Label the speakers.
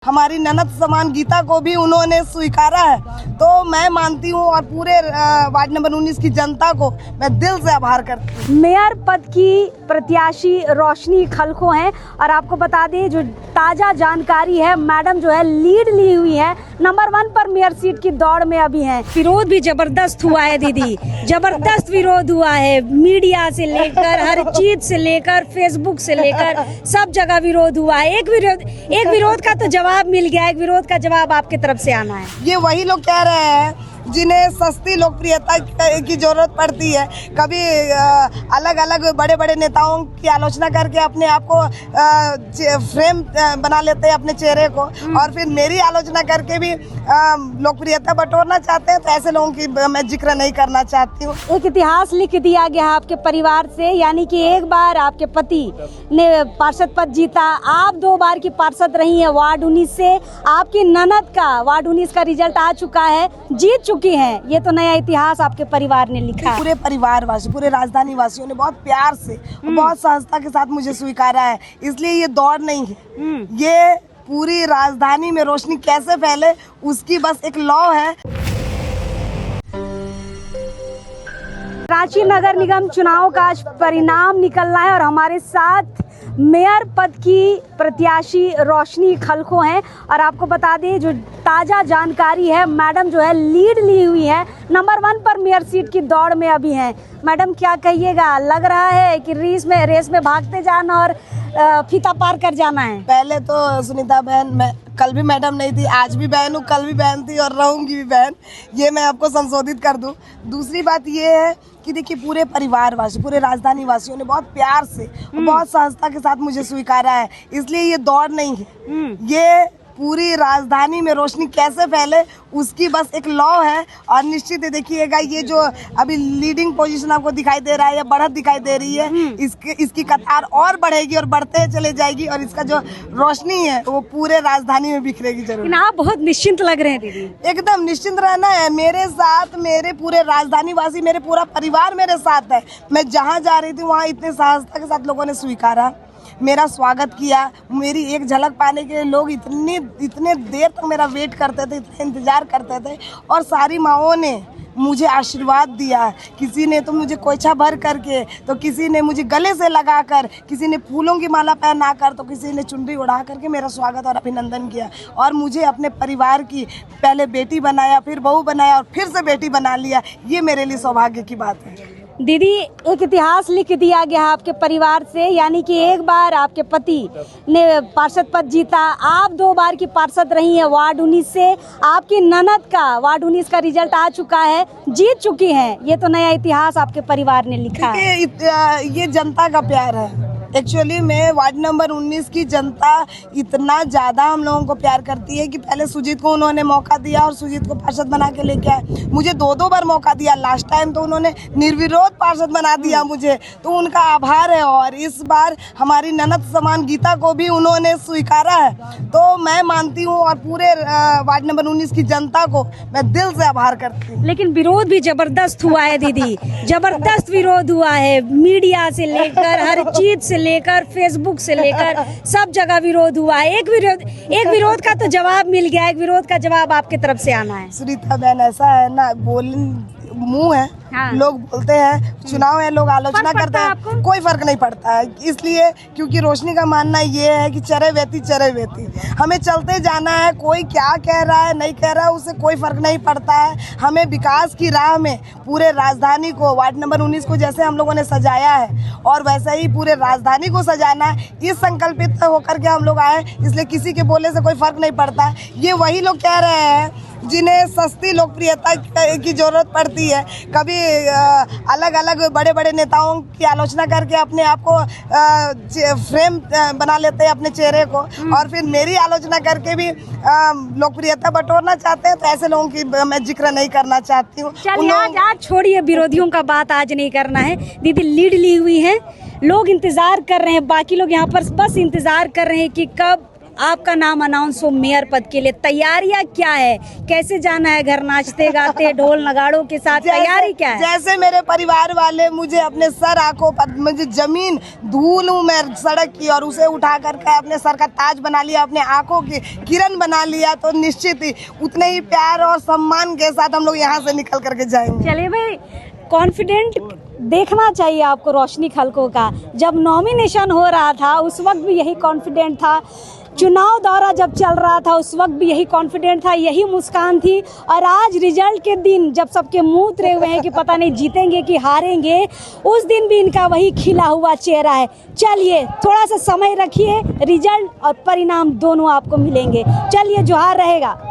Speaker 1: हमारी ननद समान गीता को भी उन्होंने स्वीकारा है, तो मैं मानती हूँ और पूरे वार्ड नंबर 19 की जनता को मैं दिल से आभार करती हूँ।
Speaker 2: मेयर पद की प्रत्याशी रोशनी खलखो हैं और आपको बता दें जो ताज़ा जानकारी है, मैडम जो है लीड ली हुई है, नंबर 1 पर मेयर सीट की दौड़ में अभी हैं। विरोध भी जबरदस्त हुआ है दीदी, जबरदस्त विरोध हुआ है, मीडिया से लेकर हर चीज से लेकर फेसबुक से लेकर सब जगह विरोध हुआ है। एक विरोध का तो जवाब मिल गया, एक विरोध का जवाब आपके तरफ से आना है।
Speaker 1: ये वही लोग कह रहे हैं जिन्हें सस्ती लोकप्रियता की जरूरत पड़ती है, कभी अलग अलग बड़े बड़े नेताओं की आलोचना करके अपने आप को फ्रेम बना लेते हैं अपने चेहरे को, और फिर मेरी आलोचना करके भी लोकप्रियता बटोरना चाहते हैं। तो ऐसे लोगों की मैं जिक्र नहीं करना चाहती हूँ।
Speaker 2: एक इतिहास लिख दिया गया आपके परिवार से, यानी कि एक बार आपके पति ने पार्षद पद जीता, आप 2 बार की पार्षद रही हैं वार्ड 19 से, आपकी ननद का वार्ड 19 का रिजल्ट आ चुका है, जीत चुकी हैं। ये तो नया इतिहास आपके परिवार ने लिखा है।
Speaker 1: पूरे परिवार वासी, पूरे राजधानी वासियों ने बहुत प्यार से, बहुत सहजता के साथ मुझे स्वीकारा है। इसलिए ये दौड़ नहीं है, ये पूरी राजधानी में रोशनी कैसे फैले उसकी बस एक लौ है।
Speaker 2: रांची नगर निगम चुनाव का आज परिणाम निकलना है और हमारे साथ मेयर पद की प्रत्याशी रोशनी खलखो हैं और आपको बता दें जो ताज़ा जानकारी है, मैडम जो है लीड ली हुई है, नंबर 1 पर मेयर सीट की दौड़ में अभी हैं। मैडम क्या कहिएगा, लग रहा है कि रेस में भागते जाना और फीता पार कर जाना है?
Speaker 1: पहले तो सुनीता बहन, मैं कल भी मैडम नहीं थी, आज भी बहन हूँ, कल भी बहन थी और रहूंगी भी बहन, ये मैं आपको संशोधित कर दूं। दूसरी बात ये है कि देखिए पूरे परिवार वासी, पूरे राजधानी वासियों ने बहुत प्यार से, बहुत सहजता के साथ मुझे स्वीकारा है। इसलिए ये दौड़ नहीं है, ये पूरी राजधानी में रोशनी कैसे फैले उसकी बस एक लौ है। और निश्चित ही देखिएगा ये जो अभी लीडिंग पोजीशन आपको दिखाई दे रहा है या बढ़त दिखाई दे रही है, इसकी कतार और बढ़ेगी और बढ़ते चले जाएगी और इसका जो रोशनी है वो पूरे राजधानी में बिखरेगी जरूर।
Speaker 2: आप बहुत निश्चिंत लग रहे हैं दीदी।
Speaker 1: एकदम निश्चिंत रहना है, मेरे साथ मेरे पूरे राजधानी वासी, मेरे पूरा परिवार मेरे साथ है। मैं जहाँ जा रही थी वहाँ इतने सहजता के साथ लोगों ने स्वीकारा, मेरा स्वागत किया। मेरी एक झलक पाने के लिए लोग इतने देर तक मेरा वेट करते थे, इतना इंतजार करते थे, और सारी माँओं ने मुझे आशीर्वाद दिया। किसी ने तो मुझे कोयछा भर करके, तो किसी ने मुझे गले से लगाकर, किसी ने फूलों की माला पहनाकर, तो किसी ने चुनरी उड़ा करके मेरा स्वागत और अभिनंदन किया। और मुझे अपने परिवार की पहले बेटी बनाया, फिर बहू बनाया और फिर से बेटी बना लिया। ये मेरे लिए सौभाग्य की बात है।
Speaker 2: दीदी एक इतिहास लिख दिया गया आपके परिवार से, यानी कि एक बार आपके पति ने पार्षद पद जीता, आप 2 बार की पार्षद रही हैं वार्ड 19 से, आपकी ननद का वार्ड 19 का रिजल्ट आ चुका है, जीत चुकी हैं। ये तो नया इतिहास आपके परिवार ने लिखा है।
Speaker 1: ये जनता का प्यार है। एक्चुअली में वार्ड नंबर 19 की जनता इतना ज़्यादा हम लोगों को प्यार करती है कि पहले सुजीत को उन्होंने मौका दिया और सुजीत को पार्षद बना के लेके आए। मुझे 2 बार मौका दिया, लास्ट टाइम तो उन्होंने निर्विरोध पार्षद बना दिया मुझे, तो उनका आभार है। और इस बार हमारी ननद समान गीता को भी उन्होंने स्वीकारा है, तो मैं मानती हूँ और पूरे वार्ड नंबर 19 की जनता को मैं दिल से आभार करती हूँ।
Speaker 2: लेकिन विरोध भी जबरदस्त हुआ है दीदी, जबरदस्त विरोध हुआ है, मीडिया से लेकर हर चीज से लेकर फेसबुक से लेकर सब जगह विरोध हुआ है। एक विरोध का तो जवाब मिल गया, एक विरोध का जवाब आपके तरफ से आना है।
Speaker 1: सुनीता बहन, ऐसा है ना, मुंह है, हाँ। लोग बोलते हैं, चुनाव है, लोग आलोचना करते हैं, कोई फर्क नहीं पड़ता है। इसलिए क्योंकि रोशनी का मानना ये है कि चरे वेती, हमें चलते जाना है। कोई क्या कह रहा है नहीं कह रहा है उससे कोई फर्क नहीं पड़ता है। हमें विकास की राह में पूरे राजधानी को, वार्ड नंबर 19 को जैसे हम लोगों ने सजाया है और वैसे ही पूरे राजधानी को सजाना है, इस संकल्पित होकर के हम लोग आए। इसलिए किसी के बोलने से कोई फर्क नहीं पड़ता है। ये वही लोग कह रहे हैं जिन्हें सस्ती लोकप्रियता की जरूरत पड़ती है, कभी अलग अलग बड़े बड़े नेताओं की आलोचना करके अपने आप को फ्रेम बना लेते हैं अपने चेहरे को, और फिर मेरी आलोचना करके भी लोकप्रियता बटोरना चाहते हैं। तो ऐसे लोगों की मैं जिक्र नहीं करना चाहती हूँ।
Speaker 2: आज छोड़िए, विरोधियों का बात आज नहीं करना है। दीदी लीड ली हुई है, लोग इंतजार कर रहे हैं, बाकी लोग यहाँ पर बस इंतजार कर रहे हैं कि कब आपका नाम अनाउंस हो मेयर पद के लिए, तैयारियां क्या है, कैसे जाना है घर नाचते गाते ढोल नगाड़ों के साथ, तैयारी क्या है?
Speaker 1: जैसे मेरे परिवार वाले मुझे अपने सर आंखों पर, मुझे जमीन धूल हूँ मैं सड़क की, और उसे उठा करके अपने सर का ताज बना लिया, अपने आंखों की किरण बना लिया, तो निश्चित ही उतने ही प्यार और सम्मान के साथ हम लोग यहाँ से निकल करके जाएंगे।
Speaker 2: चलिए भाई, कॉन्फिडेंट देखना चाहिए आपको रोशनी खलको का। जब नॉमिनेशन हो रहा था उस वक्त भी यही कॉन्फिडेंट था, चुनाव दौरा जब चल रहा था उस वक्त भी यही कॉन्फिडेंट था, यही मुस्कान थी, और आज रिजल्ट के दिन जब सबके मुंह उतरे हुए हैं कि पता नहीं जीतेंगे कि हारेंगे, उस दिन भी इनका वही खिला हुआ चेहरा है। चलिए थोड़ा सा समय रखिए, रिजल्ट और परिणाम दोनों आपको मिलेंगे। चलिए, जोहार रहेगा।